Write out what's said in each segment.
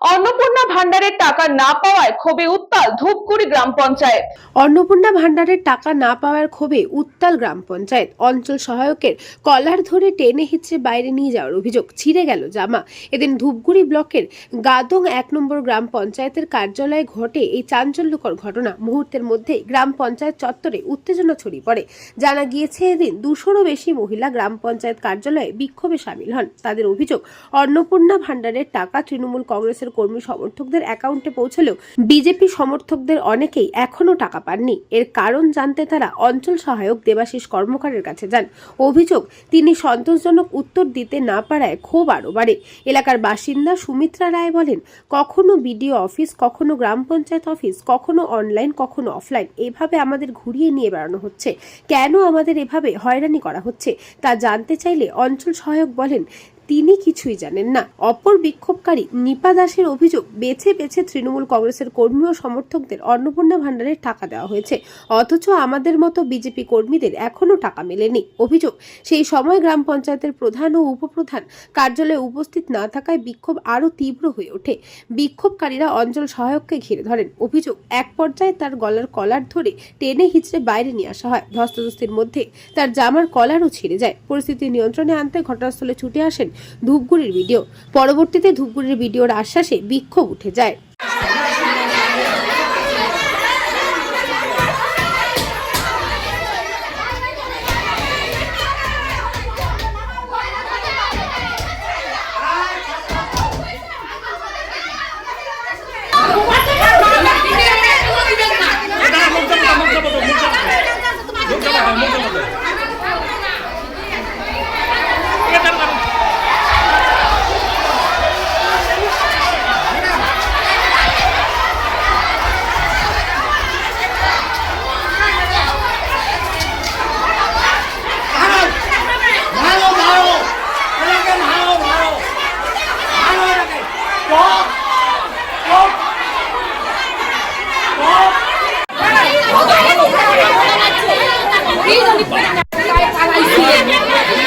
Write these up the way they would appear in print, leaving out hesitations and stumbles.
অন্নপূর্ণা ভান্ডারের টাকা না পাওয়ায় ক্ষোভে উত্তাল ধূপগুড়ি গ্রাম পঞ্চায়েত। অন্নপূর্ণা ভান্ডারের টাকা না পাওয়ার ক্ষোভে উত্তাল গ্রাম পঞ্চায়েত। অঞ্চল সহায়কের কলার ধরে টেনে হিচড়ে বাইরে নিয়ে যাওয়ার অভিযোগ, ছিঁড়ে গেল জামা। এদিন ধূপগুড়ি ব্লকের গাদং 1 নম্বর গ্রাম পঞ্চায়েতের কার্যালয়ে ঘটে এই চাঞ্চল্যকর ঘটনা। মুহূর্তের মধ্যে গ্রাম পঞ্চায়েত চত্বরে উত্তেজনা ছড়িয়ে পড়ে। জানা গিয়েছে, এদিন 200-রও বেশি মহিলা গ্রাম পঞ্চায়েত কার্যালয়ে বিক্ষোভে সামিল হন। তাদের অভিযোগ, অন্নপূর্ণা ভান্ডারের টাকা তৃণমূল কংগ্রেসের কর্মী সমর্থকদের অ্যাকাউন্টে পৌঁছলেও বিজেপি সমর্থকদের অনেকেই এখনো টাকা পাননি। এর কারণ জানতে তারা অঞ্চল সহায়ক দেবাশিস কর্মকারের কাছে যান। অভিযোগ, তিনি সন্তোষজনক উত্তর দিতে না পারায় ক্ষোভ আরও বাড়ে। এলাকার বাসিন্দা সুমিত্রা রায় বলেন, কখনো বিডিও অফিস, কখনো গ্রাম পঞ্চায়েত অফিস, কখনো অনলাইন, কখনো অফলাইন, এভাবে আমাদের ঘুরিয়ে নিয়ে বেড়ানো হচ্ছে। কেন আমাদের এভাবে হয়রানি করা হচ্ছে তা জানতে চাইলে অঞ্চল সহায়ক বলেন, তিনি কিছুই জানেন না। অপর বিক্ষোভকারী নিপা দাসের অভিযোগ, বেছে বেছে তৃণমূল কংগ্রেসের কর্মী ও সমর্থকদের অন্নপূর্ণা ভান্ডারের টাকা দেওয়া হয়েছে, অথচ আমাদের মতো বিজেপি কর্মীদের এখনো টাকা মেলেনি। অভিযোগ, সেই সময় গ্রাম পঞ্চায়েতের প্রধান ও উপপ্রধান কার্যালয়ে উপস্থিত না থাকায় বিক্ষোভ আরও তীব্র হয়ে ওঠে। বিক্ষোভকারীরা অঞ্চল সহায়ককে ঘিরে ধরেন। অভিযোগ, এক পর্যায়ে তার গলার কলার ধরে টেনে হিচড়ে বাইরে নিয়ে আসা হয়। ধস্তাধস্তির মধ্যে তার জামার কলারও ছিঁড়ে যায়। পরিস্থিতি নিয়ন্ত্রণে আনতে ঘটনাস্থলে ছুটে আসেন ধূপগুড়ির ভিডিও। পরবর্তীতে ধূপগুড়ির ভিডিওর আশ্বাসে বিক্ষোভ উঠে যায়।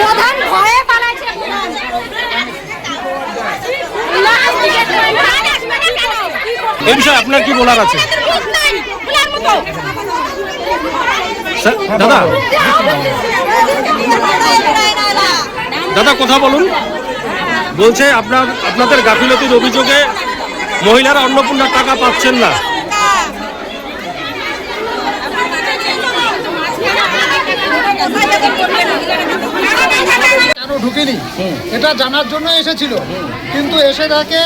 প্রধান ভয়ে পালাচ্ছে। এই বিষয়ে আপনার কি বলার আছে? দাদা দাদা কথা বলুন। বলছে আপনাদের গাফিলতির অভিযোগে মহিলারা অন্নপূর্ণার টাকা পাচ্ছেন না। কেন ঢুকেনি এটা জানার জন্য এসেছিল, কিন্তু এসে দেখে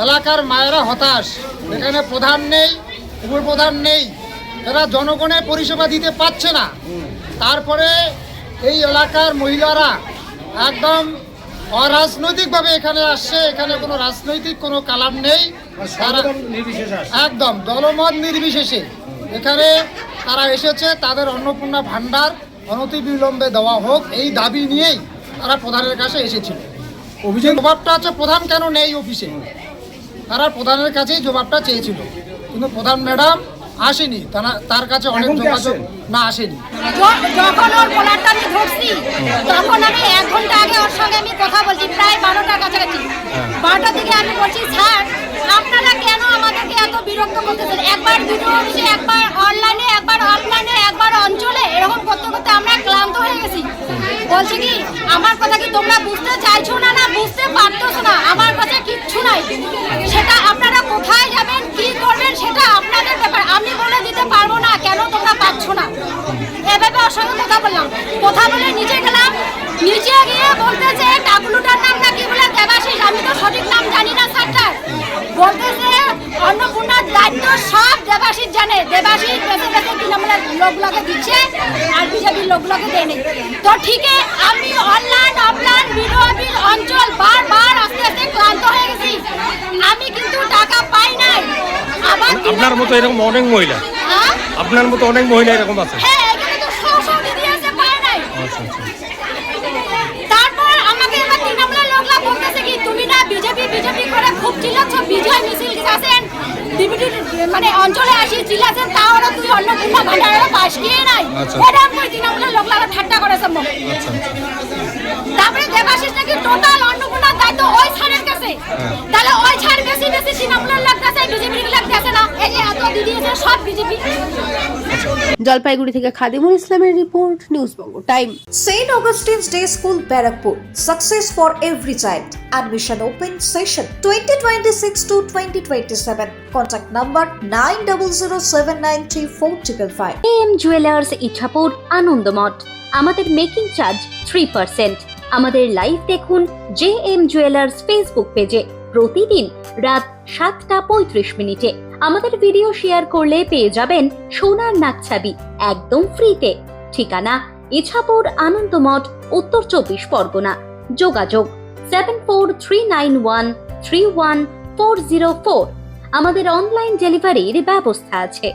এলাকার মায়েরা হতাশ। এখানে প্রধান নেই, উপপ্রধান নেই, এরা জনগণের পরিষেবা দিতে পারছে না। তারপরে এই এলাকার মহিলারা একদম অরাজনৈতিকভাবে এখানে আসছে। এখানে কোনো রাজনৈতিক কোনো কালাম নেই, একদম দলমত নির্বিশেষে এখানে তারা এসেছে। তাদের অন্নপূর্ণা ভান্ডার অনতিবিলম্বে দেওয়া হোক, এই দাবি নিয়েই তারা প্রধানের কাছে এসেছিল। অভিযোগ জবাবটা আছে, প্রধান কেন নেই অফিসে, তারা প্রধানের কাছেই জবাবটা চেয়েছিল, কিন্তু প্রধান ম্যাডাম আসেনি। তার কাছে অনেক যোগাযোগ না আসেনি। যখন ওর কলারটা আমি ধরছি, তখন আমি 1 ঘন্টা আগে ওর সঙ্গে আমি কথা বলছি, প্রায় 12টার কাছাকাছি। 12টার দিকে আমি বলছি, স্যার আপনারা কেন আমাদেরকে এত বিরক্ত করতেছেন? একবার দুটো অফিসে, একবার অনলাইনে, একবার অফলাইনে, একবার অঞ্চলে, এরকম করতে করতে আমরা ক্লান্ত হয়ে গেছি। বলছি কি, আমার কথা কি তোমরা বুঝতে চাইছো না, না বুঝতে পারতেছো না? আমার কাছে কিচ্ছু নাই, সেটা আপনারা কোথায় যাবেন, কি করবেন, সেটা আপনাদের ব্যাপার। আমি বলে দিতে পারবো না কেন তোমরা পাচ্ছ না। এভাবে ওর সঙ্গে কথা বললাম, কথা বলে নিচে গেলাম। নিচে গিয়ে বলতেছে টাকলুটার নাম নাকি বলে দেবাশিস, আমি তো সঠিক নাম জানি না স্যারটার। বলতেছে অন্নপূর্ণার দায়িত্ব সব দেবাশিস জানে, দেবাশিস বেঁচে বেঁচে তৃণমূলের লোকগুলোকে দিচ্ছে আর বিজেপির লোকগুলোকে দেয়নি। তো ঠিকই আমি অনলাইন, অফলাইন, বিডিও অফিস, অঞ্চল বারবার আস্তে আস্তে ক্লান্ত হয়ে গেছি। আমি কিন্তু টাকা পাই নাই। আবার আপনার মতো এরকম অনেক মহিলা, আপনার মতো অনেক মহিলা এরকম আছে। হ্যাঁ, এখানে তো 100 দিদি আছে, পায় নাই। তারপর আমাকে এবার তৃণমূলের লোকরা বলতেছে কি, তুমি না বিজেপি বিজেপি করে খুব চিল্লাচ্ছ, বিজয় মিছিল দিয়েছেন, মানে অঞ্চলে আসি চিল্লাচ্ছেন, তাও তুই অন্নপূর্ণা ভান্ডারের পাশ গিয়ে নাই। এরকম করে তৃণমূলের লোকরা ঠাট্টা করেছে। তারপরে দেবাশিস নাকি টোটাল অন্নপূর্ণার দায়িত্ব ওই ছাড়ের কাছে, তাহলে ওই ছাড় বেশি বেশি তৃণমূলের লোক দেশে বিজেপির লোক দেশে না, এই যে এত দিদি আছে সব বিজেপি। জলপাইগুড়ি থেকে খাদিমুল ইসলামের report, news Banga time. St. Augustine's Day School, Barrackpur. Success for every child. Admission open session 2026 to 2027. Contact number 9007934555. AM jewellers Ichhapur Anandamath. আমাদের মেকিং চার্জ 3%। আমাদের লাইভ দেখুন JM জুয়েলার্স ফেসবুক পেজে প্রতিদিন রাত 7:35 আমাদের ভিডিও শেয়ার করলে পেয়ে যাবেন সোনার নাকছাবি একদম ফ্রিতে। ঠিকানা ইছাপুর আনন্দমঠ, উত্তর 24 পরগনা। যোগাযোগ 7439131404। আমাদের অনলাইন ডেলিভারির ব্যবস্থা আছে।